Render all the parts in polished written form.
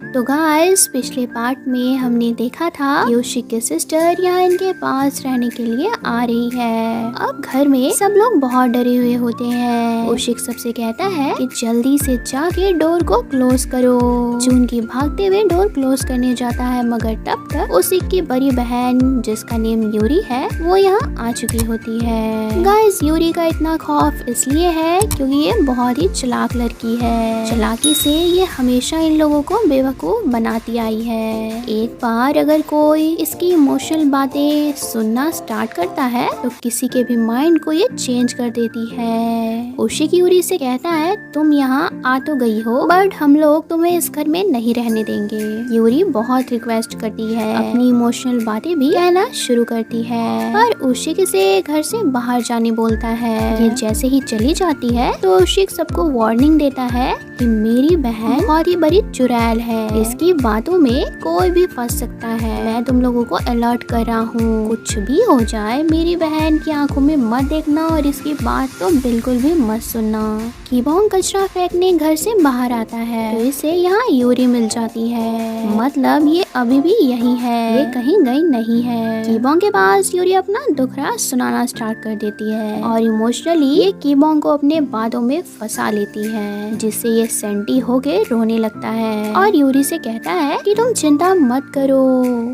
तो गाइस पिछले पार्ट में हमने देखा था योशिक की सिस्टर यहाँ इनके पास रहने के लिए आ रही है। अब घर में सब लोग बहुत डरे हुए होते हैं। योशिक सबसे कहता है कि जल्दी से जाके डोर को क्लोज करो। जून की भागते हुए डोर क्लोज करने जाता है, मगर तब तक योशिक की बड़ी बहन जिसका नेम यूरी है वो यहाँ आ चुकी होती है। गाइस यूरी का इतना खौफ इसलिए है क्योंकि ये बहुत ही चालाक लड़की है। चालाकी से ये हमेशा इन लोगों को बेवकूफ बनाती आई है। एक बार अगर कोई इसकी इमोशनल बातें सुनना स्टार्ट करता है तो किसी के भी माइंड को ये चेंज कर देती है। योशिक यूरी से कहता है तुम यहाँ आ तो गई हो बट हम लोग तुम्हें इस घर में नहीं रहने देंगे। यूरी बहुत रिक्वेस्ट करती है, अपनी इमोशनल बातें भी कहना शुरू करती है और योशिक इसे घर से बाहर जाने बोलता है। ये जैसे ही चली जाती है तो योशिक सबको वार्निंग देता है कि मेरी बहन बहुत ही बड़ी चुड़ैल है, इसकी बातों में कोई भी फंस सकता है। मैं तुम लोगों को अलर्ट कर रहा हूँ, कुछ भी हो जाए मेरी बहन की आंखों में मत देखना और इसकी बात तो बिल्कुल भी मत सुनना। कीबोंग कचरा फेंकने घर से बाहर आता है तो इसे यहाँ यूरी मिल जाती है, मतलब ये अभी भी यही है, ये कहीं गई नहीं है। कीबोंग के पास यूरी अपना दुखड़ा सुनाना स्टार्ट कर देती है और इमोशनली ये कीबोंग को अपने बातों में फंसा लेती है, जिससे ये सेंटी होके रोने लगता है और यूरी से कहता है कि तुम चिंता मत करो,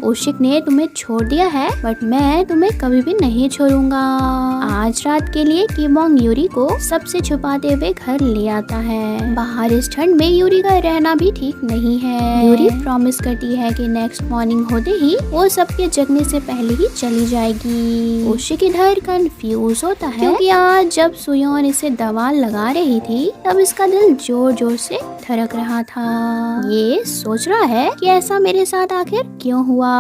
योशिक ने तुम्हें छोड़ दिया है बट मैं तुम्हें कभी भी नहीं छोड़ूंगा। आज रात के लिए कीबोंग यूरी को सबसे छुपाते हुए घर ले आता है। बाहर इस ठंड में यूरी का रहना भी ठीक नहीं है। यूरी प्रॉमिस करती है कि नेक्स्ट मॉर्निंग होते ही वो सबके जगने से पहले ही चली जाएगी। योशिक इधर कंफ्यूज होता है क्योंकि आज जब सुयोन इसे दवा लगा रही थी तब इसका दिल जोर जोर से धड़क रहा था। ये सोच रहा है कि ऐसा मेरे साथ आखिर क्यों हुआ।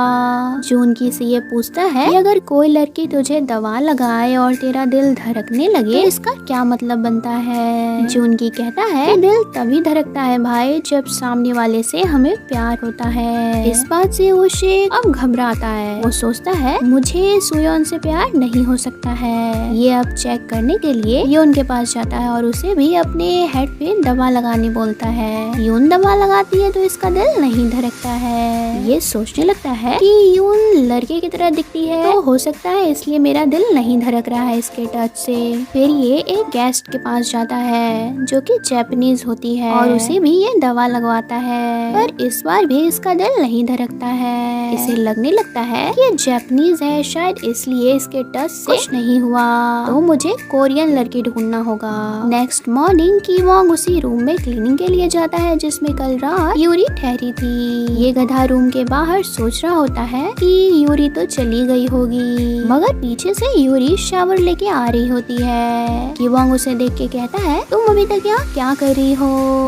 जून की से ये पूछता है कि अगर कोई लड़की तुझे दवा लगाए और तेरा दिल धड़कने लगे तो इसका क्या मतलब बनता है। जून की कहता है कि दिल तभी धड़कता है भाई जब सामने वाले से हमें प्यार होता है। इस बात से योशिक अब घबराता है। वो सोचता है मुझे सुयोन से प्यार नहीं हो सकता है। ये अब चेक करने के लिए यून के पास जाता है और उसे भी अपने हेड पे दवा लगाने बोलता है। यून दवा लगाती है तो इसका दिल नहीं धड़कता है। ये सोचने लगता है कि यून लड़के की तरह दिखती है तो हो सकता है इसलिए मेरा दिल नहीं धड़क रहा है इसके टच से। फिर ये एक गेस्ट के पास जाता है जो कि जापानीज होती है और उसे भी ये दवा लगवाता है, पर इस बार भी इसका दिल नहीं धड़कता है। इसे लगने लगता है कि ये जापानीज है, शायद इसलिए इसके टच से कुछ नहीं हुआ, तो मुझे कोरियन लड़की ढूंढना होगा। नेक्स्ट मॉर्निंग कीबोंग उसी रूम में क्लीनिंग के लिए जाता है जिसमें कल रात यूरी ठहरी थी। ये गधा रूम के बाहर सोच रहा होता है कि यूरी तो चली गई होगी, मगर पीछे से यूरी शावर लेके आ रही होती है। कीबोंग उसे देख के कहता है तुम अभी तक यहाँ क्या कर रही हो।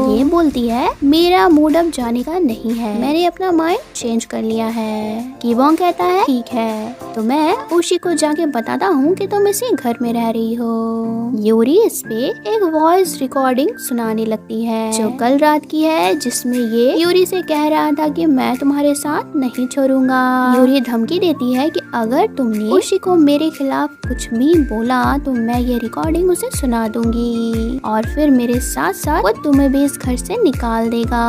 ये बोलती है मेरा मूड अब जाने का नहीं है, मैंने अपना माइंड चेंज कर लिया है। कीबोंग कहता है ठीक है तो मैं योशिक को जाके बताता हूँ कि तुम इसी घर में रह रही हो। यूरी इस पे एक वॉइस रिकॉर्डिंग सुनाने लगती है जो कल रात की है, जिसमें ये यूरी से कह रहा था कि मैं तुम्हारे साथ नहीं छोड़ूंगा। यूरी धमकी देती है कि अगर तुमने योशिक को मेरे खिलाफ कुछ भी बोला तो मैं ये रिकॉर्डिंग उसे सुना दूंगी और फिर मेरे साथ साथ वो तुम्हें भी इस घर से निकाल देगा।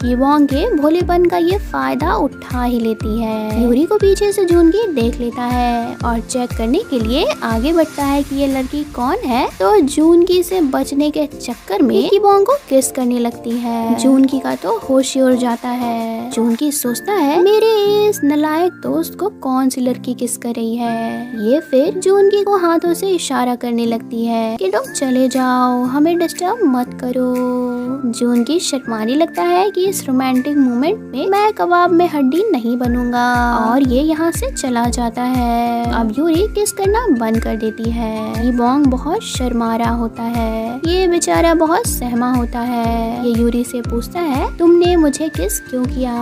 कीबोंग के भोलेपन का ये फायदा उठा ही लेती है। यूरी को पीछे से जूनगी देख लेता है और चेक करने के लिए आगे बढ़ता है कि ये लड़की कौन है, तो जूनगी से बचने के चक्कर में कीबोंग को किस करने लगती है। जूनगी का तो होश ही उड़ जाता है। जूनगी सोचता है मेरे इस नालायक दोस्त को कौन सी लड़की किस कर रही है। ये फिर जूनगी को हाथों से इशारा करने लगती है कि तुम चले जाओ, हमें डिस्टर्ब मत करो। जूनगी शर्माने लगता है कि इस रोमांटिक मोमेंट में मैं कबाब में हड्डी नहीं बनूंगा और ये यहाँ से चला जाता है। अब यूरी किस करना बंद कर देती है। कीबोंग बहुत शर्मा रहा होता है। ये बेचारा बहुत सहमा होता है। ये यूरी से पूछता है तुमने मुझे किस क्यों किया।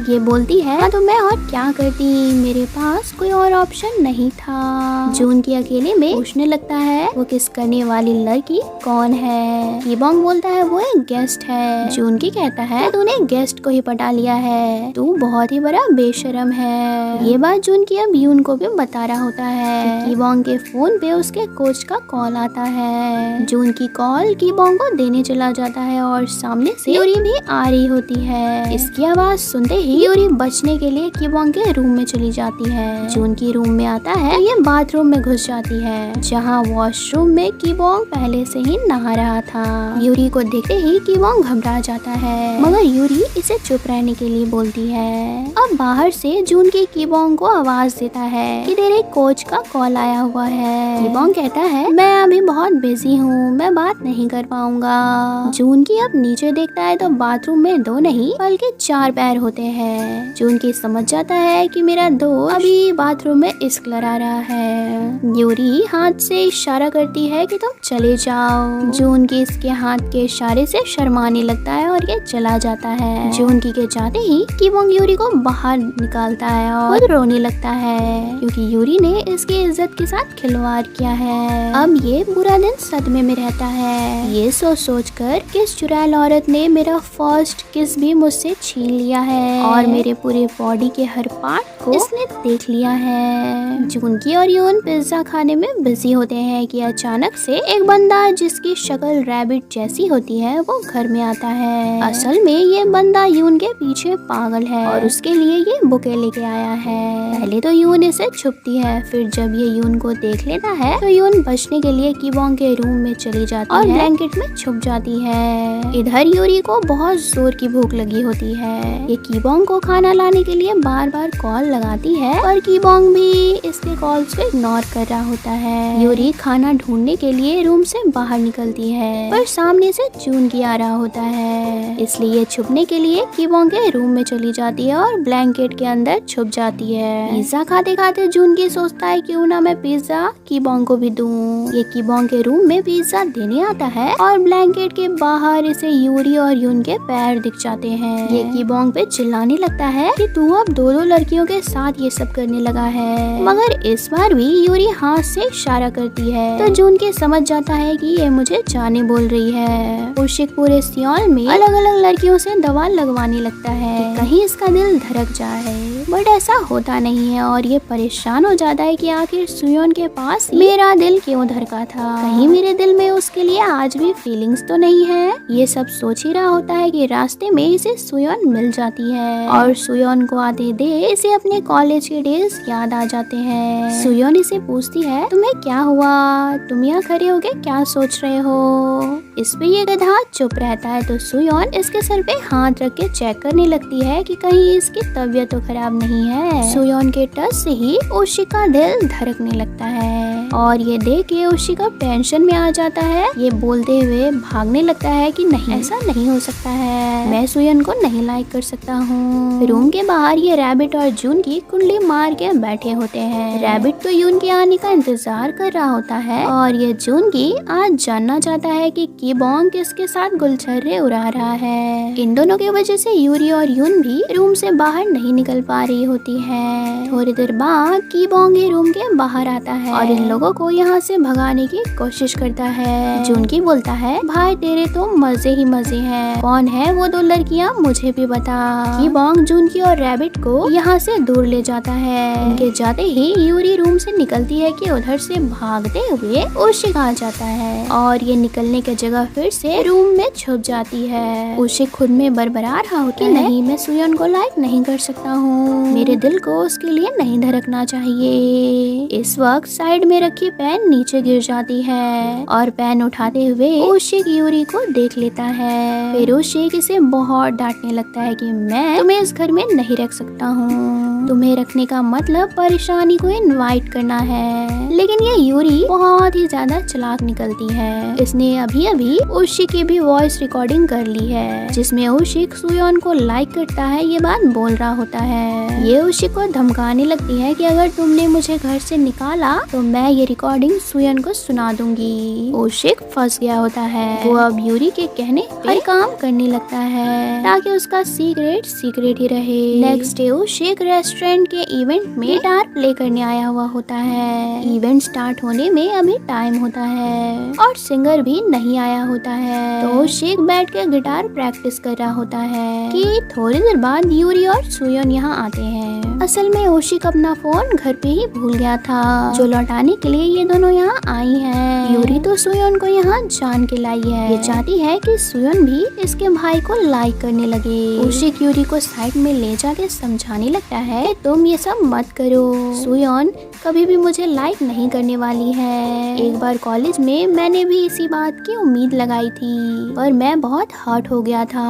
ये बोलती है तो मैं और क्या करती, मेरे पास कोई और ऑप्शन नहीं था। जून की अकेले में पूछने लगता है वो किस करने वाली लड़की कौन है। कीबोंग बोलता है वो एक गेस्ट है। जून की कहता है तूने गेस्ट को ही पटा लिया है, तू बहुत ही बड़ा बेशरम है। ये बात जून की अब यून को भी बता रहा होता है। कीबोंग के फोन पे उसके कोच का कॉल आता है। जून की कॉल कीबोंग को देने चला जाता है और सामने से यूरी भी आ रही होती है। इसकी आवाज सुनते ही यूरी बचने के लिए कीबोंग के रूम में चली जाती है। जून की रूम में आता है तो ये बाथरूम में घुस जाती है, जहाँ वॉशरूम में कीबोंग पहले से ही नहा रहा था। यूरी को देखते ही कीबोंग घबरा जाता है, मगर यूरी इसे चुप रहने के लिए बोलती है। अब बाहर से जून की कीबोंग को आवाज देता है कि तेरे कोच का कॉल आया हुआ है। कीबोंग कहता है मैं अभी बहुत बिजी हूँ, मैं बात नहीं कर पाऊंगा। जून की अब नीचे देखता है तो बाथरूम में 2 नहीं बल्कि 4 पैर होते हैं। जून की समझ जाता है कि मेरा दोस्त अभी बाथरूम में इश्क लड़ा रहा है। यूरी हाथ से इशारा करती है कि तुम चले जाओ। जून की इसके हाथ के इशारे से शर्माने लगता है और ये चला जाता है। जून की के जाते ही कीबोंग यूरी को बाहर निकालता है और रोने लगता है, क्योंकि यूरी ने इसकी इज्जत के साथ खिलवाड़ किया है। अब ये पूरा दिन सदमे में रहता है, ये सोच कर कि इस चुड़ैल औरत ने मेरा फर्स्ट किस भी मुझसे छीन लिया है और मेरे पूरे बॉडी के हर पार्ट को इसने देख लिया है। जून की और यून पिज्जा खाने में बिजी होते हैं कि अचानक से एक बंदा जिसकी शक्ल रैबिट जैसी होती है वो घर में आता है। असल में ये बंदा यून के पीछे पागल है और उसके लिए ये बुके लेके आया है। पहले तो यून इसे छुपती है, फिर जब ये यून को देख लेता है तो यून बचने के लिए कीबोंग के रूम में चली जाती है और ब्लैंकेट में छुप जाती है। इधर यूरी को बहुत जोर की भूख लगी होती है। ये कीबोंग को खाना लाने के लिए बार बार कॉल लगाती है और कीबोंग भी इसके कॉल्स को इग्नोर कर रहा होता है। यूरी खाना ढूंढने के लिए रूम से बाहर निकलती है, पर सामने से जून की आ रहा होता है, इसलिए छुपने के लिए कीबोंग के रूम में चली जाती है और ब्लैंकेट के अंदर छुप जाती है। पिज्जा खाते खाते जून की सोचता है क्यों ना मैं पिज्जा कीबोंग को भी दूं। ये कीबोंग के रूम में पिज्जा देने आता है और ब्लैंकेट के बाहर इसे यूरी और यून के पैर दिख जाते हैं। ये कीबोंग पे चिल्लाने लगता है कि तू अब 2 लड़कियों के साथ ये सब करने लगा है, मगर इस बार भी यूरी हाथ से इशारा करती है तो जून के समझ जाता है कि ये मुझे जाने बोल रही है। उशिक पूरे सियोल में अलग अलग लड़कियों से दवा लगवाने लगता है कि कहीं इसका दिल धड़क जाए, बट ऐसा होता नहीं है और ये परेशान हो जाता है कि आखिर सुयोन के पास मेरा दिल क्यों धड़का था, कहीं मेरे दिल में उसके लिए आज भी फीलिंग्स तो नहीं है। ये सब सोच ही रहा होता है कि रास्ते में इसे सुयोन मिल जाती है और सुयोन को आते देख इसे अपने कॉलेज के डेज याद आ जाते हैं। सुयोन इसे पूछती है तुम्हें क्या हुआ, तुम यहाँ खड़े हो के क्या सोच रहे हो। इस पे ये गधा चुप रहता है तो सुयोन इसके सर पे हाथ रख के चेक करने लगती है कि कहीं इसकी तबीयत तो खराब नहीं है। सुयोन के टच से ही उशी का दिल धड़कने लगता है और ये देख के उशी का टेंशन में आ जाता है। ये बोलते हुए भागने लगता है कि नहीं, ऐसा नहीं हो सकता है, मैं सुयोन को नहीं लाइक कर सकता हूँ। रूम के बाहर ये रैबिट और जून की कुंडली मार के बैठे होते हैं। रैबिट तो यून के आने का इंतजार कर रहा होता है और ये जून की आज जानना चाहता है कि कीबोंग किसके साथ गुलछर्रे उड़ा रहा है। इन दोनों की वजह से यूरी और यून भी रूम से बाहर नहीं निकल पा रही होती है। थोड़ी देर बाद कीबोंग रूम के बाहर आता है और इन लोगों को यहाँ से भगाने की कोशिश करता है। जून की बोलता है भाई तेरे तो मजे ही मजे हैं, कौन है वो 2 लड़कियाँ मुझे भी बता। कीबोंग जून की और रैबिट को यहाँ से दूर ले जाता है। उनके जाते ही यूरी रूम से निकलती है कि उधर से भागते हुए उशिक आ जाता है और ये निकलने की जगह फिर से रूम में छुप जाती है। उशिक खुद में बरबरा रहा होता है नहीं, मैं सुयोन को लाइक नहीं कर सकता हूँ, मेरे दिल को उसके लिए नहीं धड़कना चाहिए। इस वक्त साइड में रखी पेन नीचे गिर जाती है और पेन उठाते हुए उशिक यूरी को देख लेता है। फिर उशिक इसे बहुत डांटने लगता है कि मैं तुम्हें इस घर में नहीं रख सकता हूँ, तुम्हें रखने का मतलब परेशानी को इनवाइट करना है। लेकिन ये यूरी बहुत ही ज्यादा चालाक निकलती है। इसने अभी अभी उशिक की भी वॉइस रिकॉर्डिंग कर ली है जिसमें उशिक सुयोन को लाइक करता है, ये बात बोल रहा होता है। ये उशिक को धमकाने लगती है कि अगर तुमने मुझे घर से निकाला तो मैं ये रिकॉर्डिंग सुयोन को सुना दूंगी। उशिक फंस गया होता है। वो अब यूरी के कहने हर काम करने लगता है ताकि उसका सीक्रेट ही रहे। नेक्स्ट डे उशिक बेस्ट फ्रेंड के इवेंट में गिटार प्ले करने आया हुआ होता है। इवेंट स्टार्ट होने में अभी टाइम होता है और सिंगर भी नहीं आया होता है, तो शिक बैठ के गिटार प्रैक्टिस कर रहा होता है कि थोड़ी देर बाद यूरी और सुयोन यहाँ आते हैं। असल में ओशिक अपना फोन घर पे ही भूल गया था, जो लौटाने के लिए ये दोनों यहाँ आई हैं। यूरी तो सुयोन को यहाँ जान के लाई है, ये चाहती है कि सुयोन भी इसके भाई को लाइक करने लगे। ओशिक यूरी को साइड में ले जाके समझाने लगता है कि तुम ये सब मत करो, सुयोन कभी भी मुझे लाइक नहीं करने वाली है। एक बार कॉलेज में मैंने भी इसी बात की उम्मीद लगाई थी, पर मैं बहुत हर्ट हो गया था।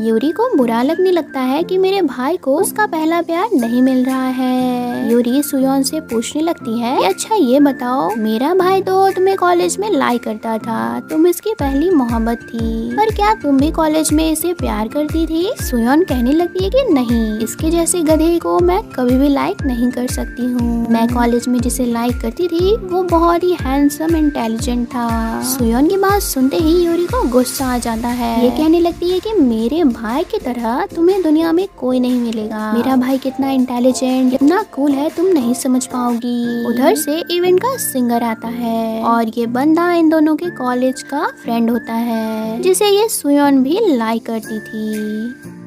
यूरी को बुरा लगने लगता है कि मेरे भाई को उसका पहला प्यार नहीं मिल रहा है। यूरी सुयोन से पूछने लगती है कि अच्छा ये बताओ, मेरा भाई तो तुम्हें कॉलेज में लाइक करता था, तुम इसकी पहली मोहब्बत थी, पर क्या तुम भी कॉलेज में इसे प्यार करती थी? सुयोन कहने लगती है कि नहीं, इसके जैसे गधे को मैं कभी भी लाइक नहीं कर सकती हूँ। मैं कॉलेज में जिसे लाइक करती थी वो बहुत ही हैंडसम इंटेलिजेंट था। सुयोन की बात सुनते ही यूरी को गुस्सा आ जाता है। ये कहने लगती है कि मेरे भाई की तरह तुम्हें दुनिया में कोई नहीं मिलेगा। मेरा भाई कितना इंटेलिजेंट, कितना कूल है, तुम नहीं समझ पाओगी। उधर से इवेंट का सिंगर आता है और ये बंदा इन दोनों के कॉलेज का फ्रेंड होता है, जिसे ये सुयोन भी लाइक करती थी।